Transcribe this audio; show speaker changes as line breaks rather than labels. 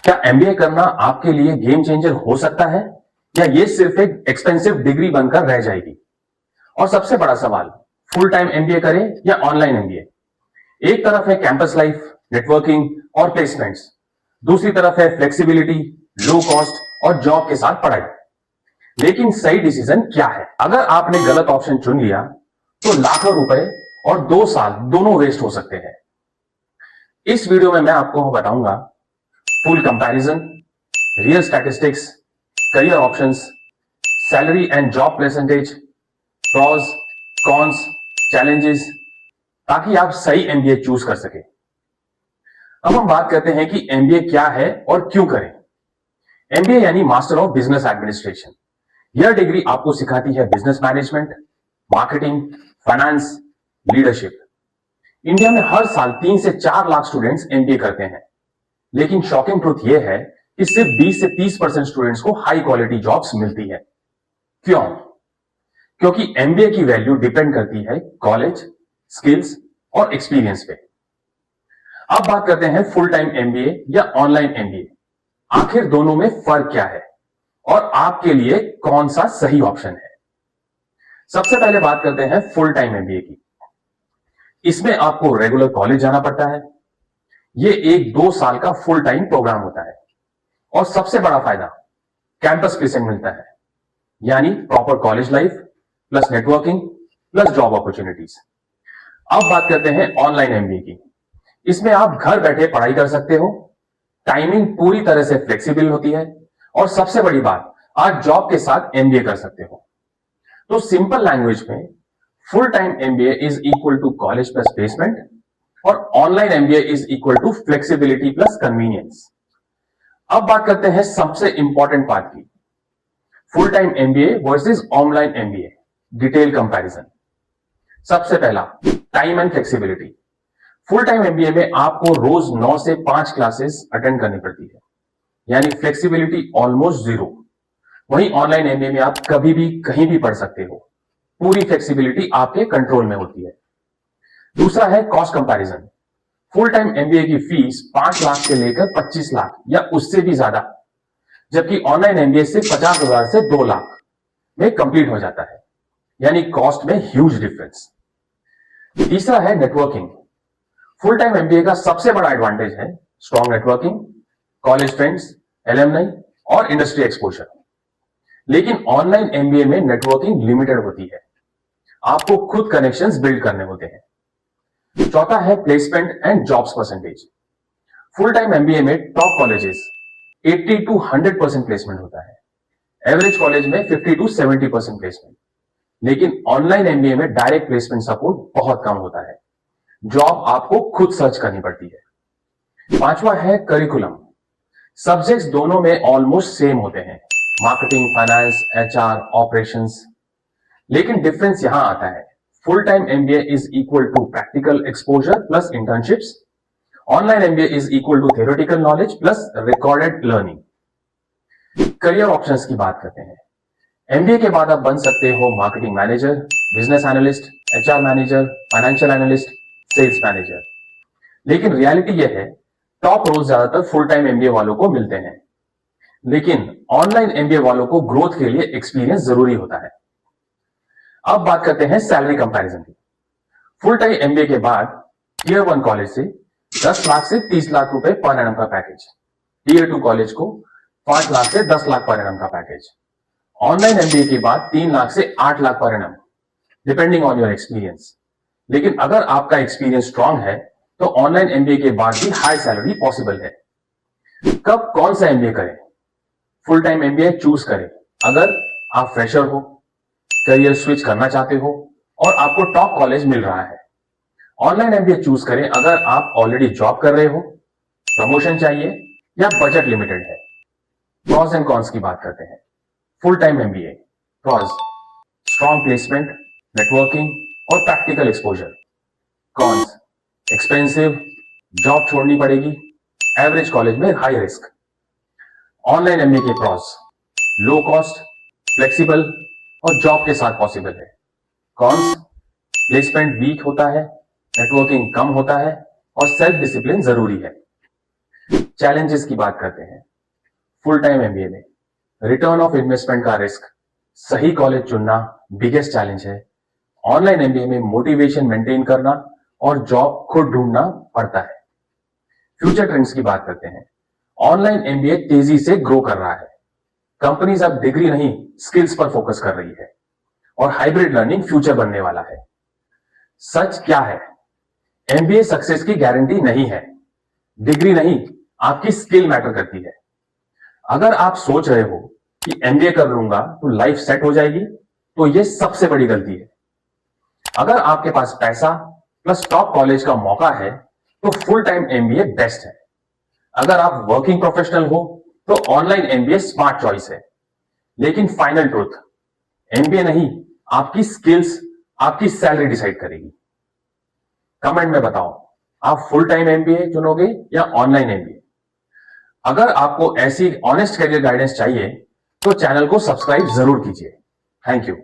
क्या एमबीए करना आपके लिए गेम चेंजर हो सकता है या ये सिर्फ एक एक्सपेंसिव डिग्री बनकर रह जाएगी? और सबसे बड़ा सवाल, फुल टाइम एमबीए करें या ऑनलाइन एमबीए? एक तरफ है कैंपस लाइफ, नेटवर्किंग और प्लेसमेंट्स, दूसरी तरफ है फ्लेक्सिबिलिटी, लो कॉस्ट और जॉब के साथ पढ़ाई। लेकिन सही डिसीजन क्या है? अगर आपने गलत ऑप्शन चुन लिया तो लाखों रुपए और 2 साल दोनों वेस्ट हो सकते हैं। इस वीडियो में मैं आपको बताऊंगा full comparison, real statistics, career options, salary and job percentage, pros, cons, challenges, ताकि आप सही एमबीए चूज कर सके। अब हम बात करते हैं कि एमबीए क्या है और क्यों करें। एमबीए यानी मास्टर ऑफ बिजनेस एडमिनिस्ट्रेशन। यह डिग्री आपको सिखाती है business management, marketing, finance, leadership. India में हर साल 3 से 4 लाख स्टूडेंट्स एमबीए करते हैं, लेकिन शॉकिंग ट्रूथ यह है कि सिर्फ 20 से 30% स्टूडेंट्स को हाई क्वालिटी जॉब्स मिलती है। क्यों? क्योंकि एमबीए की वैल्यू डिपेंड करती है कॉलेज, स्किल्स और एक्सपीरियंस पे। अब बात करते हैं फुल टाइम एमबीए या ऑनलाइन एमबीए। आखिर दोनों में फर्क क्या है और आपके लिए कौन सा सही ऑप्शन है? सबसे पहले बात करते हैं फुल टाइम एमबीए की। इसमें आपको रेगुलर कॉलेज जाना पड़ता है। यह एक 2 साल का फुल टाइम प्रोग्राम होता है और सबसे बड़ा फायदा कैंपस प्लेसमेंट मिलता है, यानी proper college life plus networking plus job opportunities. अब बात करते हैं ऑनलाइन एमबीए की। इसमें आप घर बैठे पढ़ाई कर सकते हो, टाइमिंग पूरी तरह से फ्लेक्सिबल होती है और सबसे बड़ी बात, आज जॉब के साथ एमबीए कर सकते हो। तो सिंपल लैंग्वेज में full time MBA is equal to college plus placement और online MBA is equal to flexibility plus convenience. अब बात करते हैं सबसे इंपॉर्टेंट पार्ट की, full time MBA versus online MBA, detail comparison. सबसे पहला, time and flexibility. Full time MBA में आपको रोज 9 से 5 क्लासेस अटेंड करनी पड़ती है, यानी फ्लेक्सिबिलिटी ऑलमोस्ट जीरो। वहीं ऑनलाइन एमबीए में आप कभी भी कहीं भी पढ़ सकते हो, पूरी फ्लेक्सिबिलिटी आपके कंट्रोल में होती है। दूसरा है cost comparison. Full time MBA की फीस 5 लाख से लेकर 25 लाख या उससे भी ज्यादा, जबकि ऑनलाइन एमबीए से 50,000 से 2 लाख में कंप्लीट हो जाता है, यानी कॉस्ट में ह्यूज डिफरेंस। तीसरा है नेटवर्किंग। फुल टाइम एमबीए का सबसे बड़ा एडवांटेज है strong networking, college friends, alumni और इंडस्ट्री एक्सपोजर। लेकिन ऑनलाइन एमबीए में नेटवर्किंग लिमिटेड होती है, आपको खुद कनेक्शंस बिल्ड करने होते हैं। चौथा है placement and jobs percentage. Full time MBA में टॉप कॉलेजेस 80 to 100% प्लेसमेंट होता है, एवरेज कॉलेज में 50 to 70% प्लेसमेंट। लेकिन ऑनलाइन एमबीए में डायरेक्ट प्लेसमेंट सपोर्ट बहुत कम होता है, जॉब आपको खुद सर्च करनी पड़ती है। पांचवा है करिकुलम। सब्जेक्ट्स दोनों में ऑलमोस्ट सेम होते हैं, मार्केटिंग, फाइनेंस, एचआर, ऑपरेशंस। लेकिन डिफरेंस यहां आता है, full time MBA is equal to practical exposure plus internships, online MBA is equal to theoretical knowledge plus recorded learning. Career options की बात करते हैं। एमबीए के बाद आप बन सकते हो marketing manager, business analyst, HR manager, financial analyst, sales manager. लेकिन रियलिटी यह है, टॉप रोल ज्यादातर फुल टाइम एमबीए वालों को मिलते हैं, लेकिन ऑनलाइन एमबीए वालों को ग्रोथ के लिए एक्सपीरियंस जरूरी होता है। अब बात करते हैं सैलरी कंपैरिजन की। फुल टाइम एमबीए के बाद टियर 1 कॉलेज से 10 लाख से 30 लाख रुपए पर एनम का पैकेज, टियर 2 कॉलेज को 5 लाख से 10 लाख पर एनम का पैकेज, ऑनलाइन एमबीए के बाद 3 लाख से 8 lakh per annum, depending on your experience. लेकिन अगर आपका एक्सपीरियंस स्ट्रांग है तो ऑनलाइन एमबीए के बाद भी हाई सैलरी पॉसिबल है। कब कौन सा एमबीए करें? फुल टाइम एमबीए चूज करें अगर आप फ्रेशर हो, करियर स्विच करना चाहते हो और आपको टॉप कॉलेज मिल रहा है। ऑनलाइन एमबीए चूज करें अगर आप ऑलरेडी जॉब कर रहे हो, प्रमोशन चाहिए या बजट लिमिटेड है। प्रॉज एंड कॉन्स की बात करते हैं। Full time MBA pros, strong placement, networking और practical exposure. Cons, expensive, job छोड़नी पड़ेगी, एवरेज कॉलेज में हाई रिस्क। ऑनलाइन एमबीए के प्रॉज, लो कॉस्ट, फ्लेक्सिबल और जॉब के साथ पॉसिबल है। कॉन्स, प्लेसमेंट वीक होता है, नेटवर्किंग कम होता है और सेल्फ डिसिप्लिन जरूरी है। चैलेंजेस की बात करते हैं। फुल टाइम एमबीए में रिटर्न ऑफ इन्वेस्टमेंट का रिस्क, सही कॉलेज चुनना बिगेस्ट चैलेंज है। ऑनलाइन एमबीए में मोटिवेशन मेंटेन करना और जॉब खुद ढूंढना पड़ता है। फ्यूचर ट्रेंड्स की बात करते हैं। ऑनलाइन एमबीए तेजी से ग्रो कर रहा है। कंपनीज अब डिग्री नहीं स्किल्स पर फोकस कर रही है और हाइब्रिड लर्निंग फ्यूचर बनने वाला है। सच क्या है? एमबीए सक्सेस की गारंटी नहीं है। डिग्री नहीं, आपकी स्किल मैटर करती है। अगर आप सोच रहे हो कि एमबीए कर लूंगा तो लाइफ सेट हो जाएगी, तो यह सबसे बड़ी गलती है। अगर आपके पास पैसा प्लस टॉप कॉलेज का मौका है तो फुल टाइम एमबीए बेस्ट है। अगर आप वर्किंग प्रोफेशनल हो तो ऑनलाइन एमबीए स्मार्ट चॉइस है। लेकिन फाइनल ट्रूथ, एमबीए नहीं, आपकी स्किल्स आपकी सैलरी डिसाइड करेगी। कमेंट में बताओ, आप फुल टाइम एमबीए चुनोगे या ऑनलाइन एमबीए? अगर आपको ऐसी ऑनेस्ट करियर गाइडेंस चाहिए तो चैनल को सब्सक्राइब जरूर कीजिए। Thank you.